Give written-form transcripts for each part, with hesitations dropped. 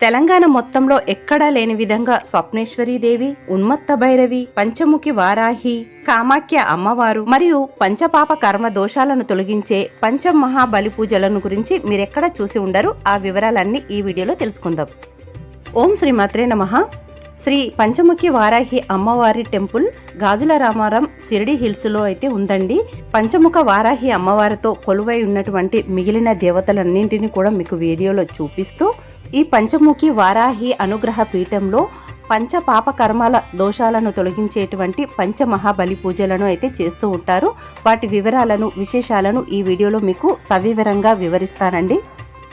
తెలంగాణ మొత్తంలో ఎక్కడా లేని విధంగా స్వప్నేశ్వరీదేవి, ఉన్మత్త భైరవి, పంచముఖి వారాహి, కామాఖ్య అమ్మవారు మరియు పంచపాప కర్మ దోషాలను తొలగించే పంచమహాబలి పూజలను గురించి మీరెక్కడ చూసి ఉండరు. ఆ వివరాలన్నీ ఈ వీడియోలో తెలుసుకుందాం. ఓం శ్రీ మాత్రే నమః. శ్రీ పంచముఖి వారాహి అమ్మవారి టెంపుల్ గాజుల రామారం సిరిడి హిల్స్లో అయితే ఉందండి. పంచముఖ వారాహి అమ్మవారితో కొలువై ఉన్నటువంటి మిగిలిన దేవతలన్నింటినీ కూడా మీకు వీడియోలో చూపిస్తూ ఈ పంచముఖి వారాహి అనుగ్రహ పీఠంలో పంచ పాప కర్మాల దోషాలను తొలగించేటువంటి పంచమహాబలి పూజలను అయితే చేస్తూ ఉంటారు. వాటి వివరాలను విశేషాలను ఈ వీడియోలో మీకు సవివరంగా వివరిస్తానండి.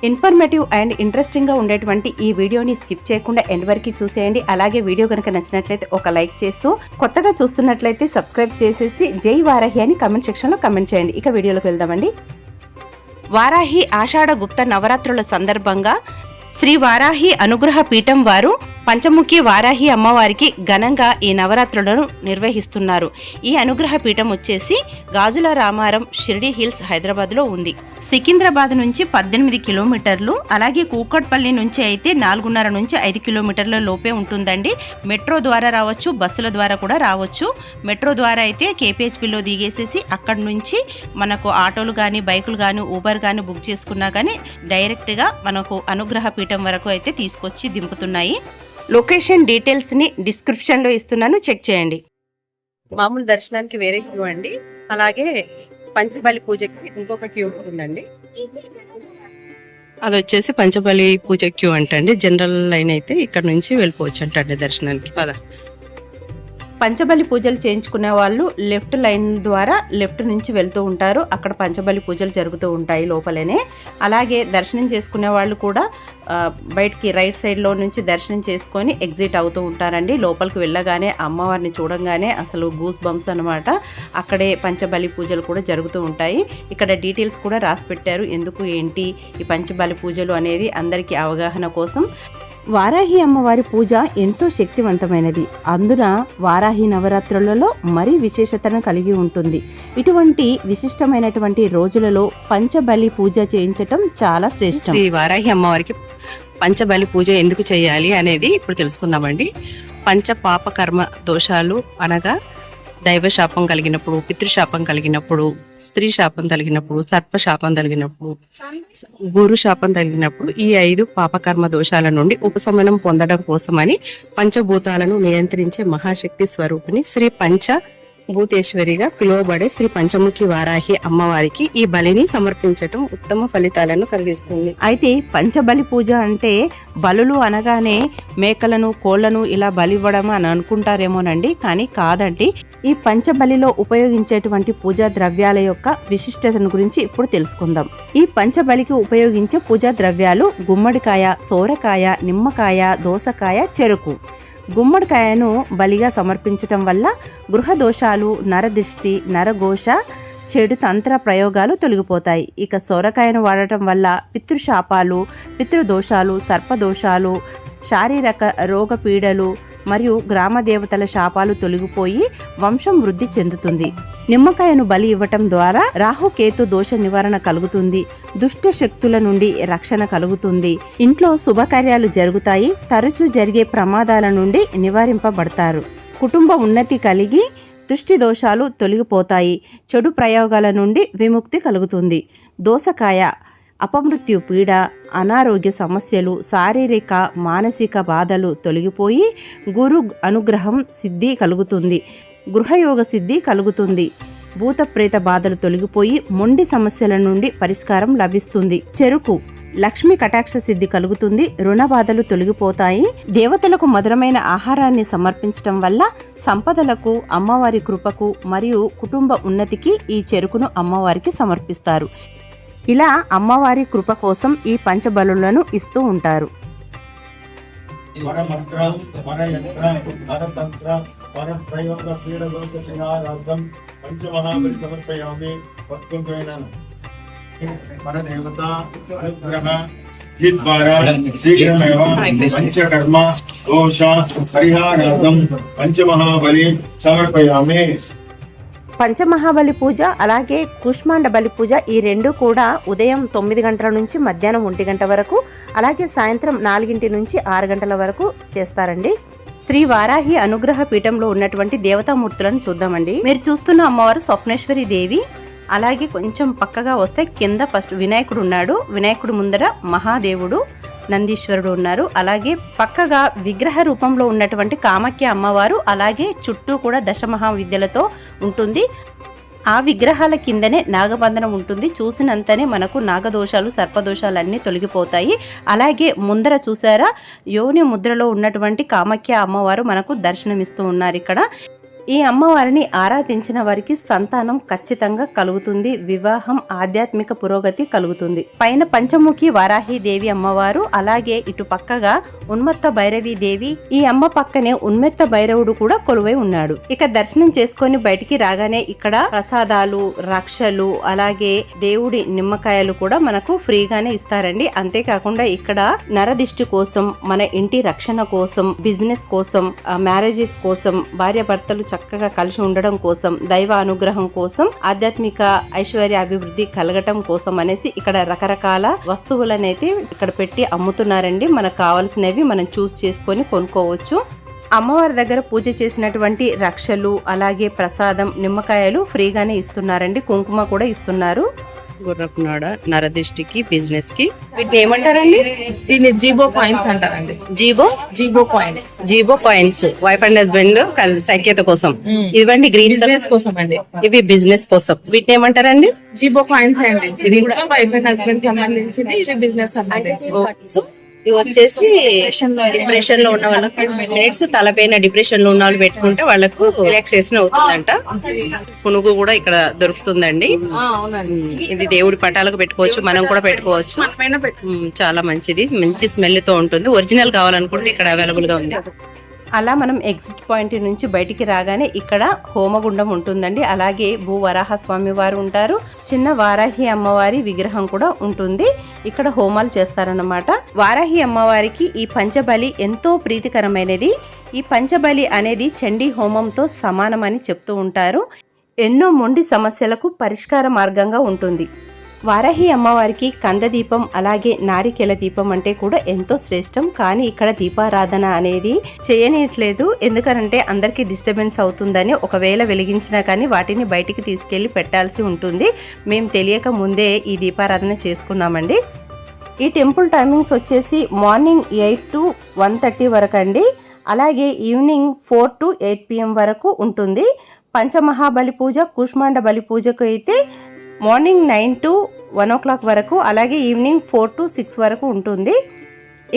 ఇన్ఫర్మేటివ్ అండ్ ఇంట్రెస్టింగ్గా ఉండేటువంటి ఈ వీడియోని స్కిప్ చేయకుండా ఎండ్ వరకు చూసేయండి. అలాగే వీడియో కనుక నచ్చినట్లయితే ఒక లైక్ చేస్తూ, కొత్తగా చూస్తున్నట్లయితే సబ్స్క్రైబ్ చేసేసి జై వారాహి అని కమెంట్ సెక్షన్లో కమెంట్ చేయండి. ఇక వీడియోలోకి వెళ్దామండి. వారాహి ఆషాఢ గుప్త నవరాత్రుల సందర్భంగా శ్రీ వారాహి అనుగ్రహ పీఠం వారు పంచముఖి వారాహి అమ్మవారికి ఘనంగా ఈ నవరాత్రులను నిర్వహిస్తున్నారు. ఈ అనుగ్రహ పీఠం వచ్చేసి గాజుల రామారం షిరిడి హిల్స్ హైదరాబాద్లో ఉంది. సికింద్రాబాద్ నుంచి 18 కిలోమీటర్లు, అలాగే కూకట్పల్లి నుంచి అయితే 4.5 నుంచి 5 కిలోమీటర్ల లోపే ఉంటుందండి. మెట్రో ద్వారా రావచ్చు, బస్సుల ద్వారా కూడా రావచ్చు. మెట్రో ద్వారా అయితే కేపీహెచ్పీలో దిగేసేసి అక్కడి నుంచి మనకు ఆటోలు కానీ, బైకులు కానీ, ఊబర్ కానీ బుక్ చేసుకున్నా కానీ డైరెక్ట్గా మనకు అనుగ్రహ పీఠం వరకు అయితే తీసుకొచ్చి దింపుతున్నాయి. లొకేషన్ డీటెయిల్స్ని డిస్క్రిప్షన్లో ఇస్తున్నాను, చెక్ చేయండి. మామూలు దర్శనానికి వేరే క్యూ అండి, అలాగే పంచబలి పూజకి ఇంకొక క్యూ ఉంటుందండి. అది వచ్చేసి పంచబలి పూజ క్యూ అంటండి. జనరల్ లైన్ అయితే ఇక్కడ నుంచి వెళ్ళిపోవచ్చు అంటండి దర్శనానికి. పద. పంచబలి పూజలు చేయించుకునే వాళ్ళు లెఫ్ట్ లైన్ ద్వారా లెఫ్ట్ నుంచి వెళ్తూ ఉంటారు. అక్కడ పంచబలి పూజలు జరుగుతూ ఉంటాయి లోపలనే. అలాగే దర్శనం చేసుకునే వాళ్ళు కూడా బయటికి రైట్ సైడ్లో నుంచి దర్శనం చేసుకొని ఎగ్జిట్ అవుతూ ఉంటారండి. లోపలికి వెళ్ళగానే అమ్మవారిని చూడంగానే అసలు గూస్ బంప్స్ అనమాట. అక్కడే పంచబలి పూజలు కూడా జరుగుతూ ఉంటాయి. ఇక్కడ డీటెయిల్స్ కూడా రాసి పెట్టారు, ఎందుకు ఏంటి ఈ పంచబలి పూజలు అనేది అందరికీ అవగాహన కోసం. వారాహి అమ్మవారి పూజ ఎంతో శక్తివంతమైనది. అందున వారాహి నవరాత్రులలో మరీ విశేషతను కలిగి ఉంటుంది. ఇటువంటి విశిష్టమైనటువంటి రోజులలో పంచబలి పూజ చేయించటం చాలా శ్రేష్టం. ఈ వారాహి అమ్మవారికి పంచబలి పూజ ఎందుకు చేయాలి అనేది ఇప్పుడు తెలుసుకుందామండి. పంచ పాప కర్మ దోషాలు అనగా దైవశాపం కలిగినప్పుడు, పితృశాపం కలిగినప్పుడు, స్త్రీ శాపం కలిగినప్పుడు, సర్పశాపం కలిగినప్పుడు, గురు శాపం కలిగినప్పుడు ఈ 5 పాపకర్మ దోషాల నుండి ఉపశమనం పొందడం కోసమని పంచభూతాలను నియంత్రించే మహాశక్తి స్వరూపిణి శ్రీ పంచభూతేశ్వరిగా పిలువబడే శ్రీ పంచముఖి వారాహి అమ్మవారికి ఈ బలిని సమర్పించటం ఉత్తమ ఫలితాలను కలిగిస్తుంది. అయితే పంచబలి పూజ అంటే బలులు అనగానే మేకలను, కోళ్లను ఇలా బలివ్వడం అని అనుకుంటారేమోనండి, కానీ కాదండి. ఈ పంచబలిలో ఉపయోగించేటువంటి పూజా ద్రవ్యాల యొక్క విశిష్టతను గురించి ఇప్పుడు తెలుసుకుందాం. ఈ పంచబలికి ఉపయోగించే పూజా ద్రవ్యాలు గుమ్మడికాయ, సోరకాయ, నిమ్మకాయ, దోసకాయ, చెరుకు. గుమ్మడికాయను బలిగా సమర్పించటం వల్ల గృహ దోషాలు, నరదిష్టి, నరఘోష, చెడు తంత్ర ప్రయోగాలు తొలగిపోతాయి. ఇక సొరకాయను వాడటం వల్ల పితృశాపాలు, పితృదోషాలు, సర్పదోషాలు, శారీరక రోగ పీడలు మరియు గ్రామ దేవతల శాపాలు తొలగిపోయి వంశం వృద్ధి చెందుతుంది. నిమ్మకాయను బలి ఇవ్వటం ద్వారా రాహుకేతు దోష నివారణ కలుగుతుంది. దుష్ట శక్తుల నుండి రక్షణ కలుగుతుంది. ఇంట్లో శుభకార్యాలు జరుగుతాయి. తరచూ జరిగే ప్రమాదాల నుండి నివారింపబడతారు. కుటుంబ ఉన్నతి కలిగి దృష్టి దోషాలు తొలగిపోతాయి. చెడు ప్రయోగాల నుండి విముక్తి కలుగుతుంది. దోసకాయ అపమృత్యు పీడ, అనారోగ్య సమస్యలు, శారీరక మానసిక బాధలు తొలగిపోయి గురు అనుగ్రహం సిద్ధి కలుగుతుంది. గృహయోగ సిద్ధి కలుగుతుంది. భూత ప్రేత బాధలు తొలగిపోయి మొండి సమస్యల నుండి పరిష్కారం లభిస్తుంది. చెరుకు లక్ష్మీ కటాక్ష సిద్ధి కలుగుతుంది. రుణ బాధలు తొలగిపోతాయి. దేవతలకు మధురమైన ఆహారాన్ని సమర్పించటం వల్ల సంపదలకు, అమ్మవారి కృపకు మరియు కుటుంబ ఉన్నతికి ఈ చెరుకును అమ్మవారికి సమర్పిస్తారు. ఇలా అమ్మవారి కృప కోసం ఈ పంచబలులను ఇస్తూ ఉంటారు. పంచకర్మ దోష పరిహారార్థం పంచమహాబలి సమర్పయామి. పంచమహాబలి పూజ అలాగే కూష్మాండ బలి పూజ ఈ రెండు కూడా ఉదయం 9 గంటల నుంచి మధ్యాహ్నం 1 గంట వరకు, అలాగే సాయంత్రం 4 నుంచి 6 గంటల వరకు చేస్తారండి. శ్రీ వారాహి అనుగ్రహ పీఠంలో ఉన్నటువంటి దేవతామూర్తులను చూద్దామండి. మీరు చూస్తున్న అమ్మవారు స్వప్నేశ్వరి దేవి. అలాగే కొంచెం పక్కగా వస్తే కింద ఫస్ట్ వినాయకుడు ఉన్నాడు. వినాయకుడు ముందర మహాదేవుడు, నందీశ్వరుడు ఉన్నారు. అలాగే పక్కగా విగ్రహ రూపంలో ఉన్నటువంటి కామాఖ్య అమ్మవారు, అలాగే చుట్టూ కూడా దశమహావిద్యలతో ఉంటుంది. ఆ విగ్రహాల కిందనే నాగబంధనం ఉంటుంది. చూసినంతనే మనకు నాగదోషాలు, సర్పదోషాలు అన్నీ తొలగిపోతాయి. అలాగే ముందర చూసారా, యోని ముద్రలో ఉన్నటువంటి కామాఖ్య అమ్మవారు మనకు దర్శనమిస్తూ ఉన్నారు ఇక్కడ. ఈ అమ్మవారిని ఆరాధించిన వారికి సంతానం ఖచ్చితంగా కలుగుతుంది, వివాహం, ఆధ్యాత్మిక పురోగతి కలుగుతుంది. పైన పంచముఖి వారాహి దేవి అమ్మవారు, అలాగే ఇటు పక్కగా ఉన్మత్త భైరవి దేవి. ఈ అమ్మ పక్కనే ఉన్మత్త భైరవుడు కూడా కొలువై ఉన్నాడు. ఇక దర్శనం చేసుకొని బయటికి రాగానే ఇక్కడ ప్రసాదాలు, రక్షలు, అలాగే దేవుడి నిమ్మకాయలు కూడా మనకు ఫ్రీగానే ఇస్తారండి. అంతేకాకుండా ఇక్కడ నరదిష్టి కోసం, మన ఇంటి రక్షణ కోసం, బిజినెస్ కోసం, మ్యారేజెస్ కోసం, భార్యాభర్తలు చక్కగా కలిసి ఉండడం కోసం, దైవ అనుగ్రహం కోసం, ఆధ్యాత్మిక ఐశ్వర్య అభివృద్ధి కలగటం కోసం అనేసి ఇక్కడ రకరకాల వస్తువులనైతే ఇక్కడ పెట్టి అమ్ముతున్నారండి. మనకు కావాల్సినవి మనం చూస్ చేసుకొని కొనుక్కోవచ్చు. అమ్మవారి దగ్గర పూజ చేసినటువంటి రక్షలు, అలాగే ప్రసాదం, నిమ్మకాయలు ఫ్రీగానే ఇస్తున్నారండి. కుంకుమ కూడా ఇస్తున్నారు. గుర్రపునాడ నరదిష్టికి, బిజినెస్ కి వీటిని ఏమంటారండి? దీన్ని జీబో కాయిన్స్ అంటారండి. జీబో కాయిన్స్ వైఫ్ అండ్ హస్బెండ్ సైక్యత కోసం ఇవ్వండి. గ్రీన్ బిజినెస్ కోసం అండి. ఇవి బిజినెస్ కోసం. వీటిని ఏమంటారండి? జీబో కాయిన్స్ అండి. ఇది కూడా వైఫ్ అండ్ హస్బెండ్ సంబంధించింది, ఇది బిజినెస్ సంబంధించింది. ఇవి వచ్చేసి డిప్రెషన్ లో ఉన్న వాళ్ళకి మినిట్స్ తలపైన డిప్రెషన్ లో ఉన్న వాళ్ళు పెట్టుకుంటే వాళ్ళకు రిలాక్సేషన్ అవుతుందంట. పునుగు కూడా ఇక్కడ దొరుకుతుందండి. ఇది దేవుడి పటాలకు పెట్టుకోవచ్చు, మనం కూడా పెట్టుకోవచ్చు. చాలా మంచిది, మంచి స్మెల్ తో ఉంటుంది. ఒరిజినల్ కావాలనుకుంటే ఇక్కడ అవైలబుల్ గా ఉంది. అలా మనం ఎగ్జిట్ పాయింట్ నుంచి బయటికి రాగానే ఇక్కడ హోమగుండం ఉంటుందండి. అలాగే భూ వరాహ స్వామి వారు ఉంటారు. చిన్న వారాహి అమ్మవారి విగ్రహం కూడా ఉంటుంది. ఇక్కడ హోమాలు చేస్తారన్నమాట. వారాహి అమ్మవారికి ఈ పంచబలి ఎంతో ప్రీతికరమైనది. ఈ పంచబలి అనేది చండీ హోమంతో సమానమని చెప్తూ ఉంటారు. ఎన్నో మొండి సమస్యలకు పరిష్కార మార్గంగా ఉంటుంది. వారాహి అమ్మవారికి కందదీపం, అలాగే నారికేల దీపం అంటే కూడా ఎంతో శ్రేష్టం. కానీ ఇక్కడ దీపారాధన అనేది చేయనట్లేదు. ఎందుకంటే అందరికీ డిస్టర్బెన్స్ అవుతుందని, ఒకవేళ వెలిగించినా కానీ వాటిని బయటికి తీసుకెళ్లి పెట్టాల్సి ఉంటుంది. మేము తెలియక ముందే ఈ దీపారాధన చేసుకున్నామండి. ఈ టెంపుల్ టైమింగ్స్ వచ్చేసి మార్నింగ్ 8 to 1:30 వరకు అండి. అలాగే ఈవినింగ్ 4 to 8 PM వరకు ఉంటుంది. పంచమహాబలి పూజ, కూష్మాండ బలి పూజకు అయితే మార్నింగ్ 9 to 1 o'clock వరకు, అలాగే ఈవినింగ్ 4 to 6 వరకు ఉంటుంది.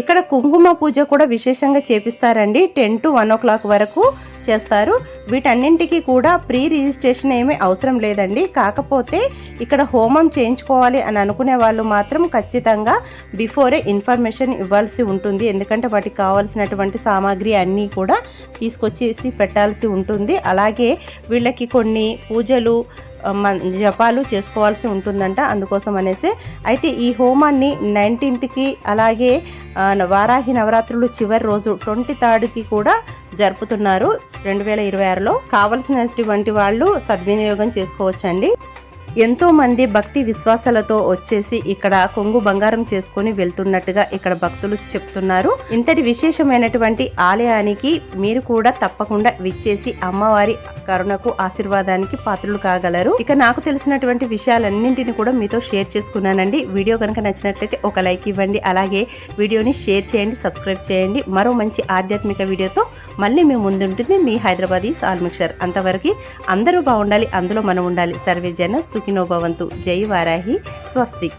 ఇక్కడ కుంకుమ పూజ కూడా విశేషంగా చేపిస్తారండి. 10 to 1 o'clock వరకు చేస్తారు. వీటన్నింటికి కూడా ప్రీ రిజిస్ట్రేషన్ ఏమీ అవసరం లేదండి. కాకపోతే ఇక్కడ హోమం చేయించుకోవాలి అని అనుకునే వాళ్ళు మాత్రం ఖచ్చితంగా బిఫోరే ఇన్ఫర్మేషన్ ఇవ్వాల్సి ఉంటుంది. ఎందుకంటే వాటికి కావాల్సినటువంటి సామాగ్రి అన్నీ కూడా తీసుకొచ్చేసి పెట్టాల్సి ఉంటుంది. అలాగే వీళ్ళకి కొన్ని పూజలు, జపాలు చేసుకోవాల్సి ఉంటుందంట. అందుకోసం అనేసి అయితే ఈ హోమాన్ని 19th అలాగే వారాహి నవరాత్రులు చివరి రోజు 23rd కూడా జరుపుతున్నారు 2026లో. కావలసినటువంటి వాళ్ళు సద్వినియోగం చేసుకోవచ్చండి. ఎంతో మంది భక్తి విశ్వాసాలతో వచ్చేసి ఇక్కడ కొంగు బంగారం చేసుకుని వెళ్తున్నట్టుగా ఇక్కడ భక్తులు చెప్తున్నారు. ఇంతటి విశేషమైనటువంటి ఆలయానికి మీరు కూడా తప్పకుండా విచ్చేసి అమ్మవారి కరుణకు, ఆశీర్వాదానికి పాత్రలు కాగలరు. ఇక నాకు తెలిసినటువంటి విషయాలన్నింటినీ కూడా మీతో షేర్ చేసుకున్నానండి. వీడియో కనుక నచ్చినట్లయితే ఒక లైక్ ఇవ్వండి. అలాగే వీడియోని షేర్ చేయండి, సబ్స్క్రైబ్ చేయండి. మరో మంచి ఆధ్యాత్మిక వీడియోతో మళ్ళీ మీ ముందుంటుంది మీ హైదరాబాదీ సాల్మిక్షర్. అంతవరకు అందరూ బాగుండాలి, అందులో మనం ఉండాలి. సర్వే జన సుఖినో భవంతు. జై వారాహి. స్వస్తి.